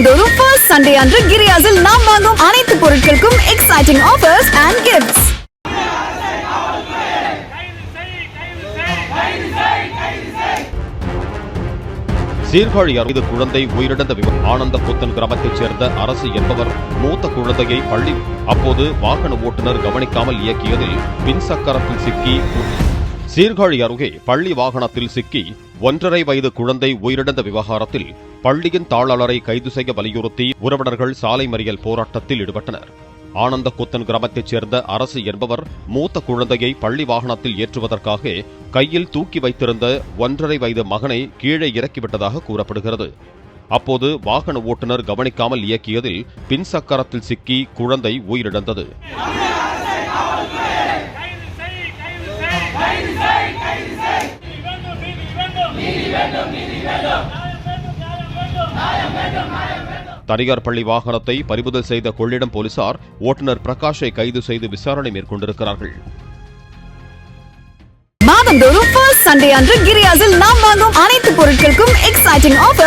மாதந்தோறும் first Sunday அன்று கிரியாஸில் நாம் வாங்கும் அனைத்து பொருட்களுக்கும் exciting offers and gifts. Sirkazhi அருகே குழந்தை உயிரிழந்த ஆனந்த புத்தன் கிராமத்தைச் சேர்ந்த அரசு என்பவர் மூத்த குழந்தையை பள்ளி அப்போது வாகன ஓட்டுநர் கவனிக்காமல் இயக்கியதில் பின்சக்கரத்தில் சிக்கி சீர்காழி அருகே பள்ளி வாகனத்தில் சிக்கி 1.5 வயது குழந்தை உயிரிழந்த விவகாரத்தில் பள்ளியின் தாளாளரை கைது செய்ய வலியுறுத்தி உறவினர்கள் சாலை மறியல் போராட்டத்தில் ஈடுபட்டனர். ஆனந்த கொத்தன் கிராமத்தைச் சேர்ந்த அரசு என்பவர் மூத்த குழந்தையை பள்ளி வாகனத்தில் ஏற்றுவதற்காக கையில் தூக்கி வைத்திருந்த 1.5 வயது மகனை கீழே இறக்கிவிட்டதாக கூறப்படுகிறது. அப்போது வாகன ஓட்டுநர் கவனிக்காமல் இயக்கியதில் பின்சக்கரத்தில் சிக்கி குழந்தை உயிரிழந்தது. தனியார் பள்ளி வாகனத்தை பறிமுதல் செய்த கொள்ளிடம் போலீசார் ஓட்டுநர் பிரகாஷை கைது செய்து விசாரணை மேற்கொண்டிருக்கிறார்கள். மாதந்தோறும் ஃபர்ஸ்ட் சண்டே அன்று கிரியாஸில் நாம் வாங்கும் அனைத்து பொருட்களுக்கும் எக்ஸைட்டிங் ஆஃபர்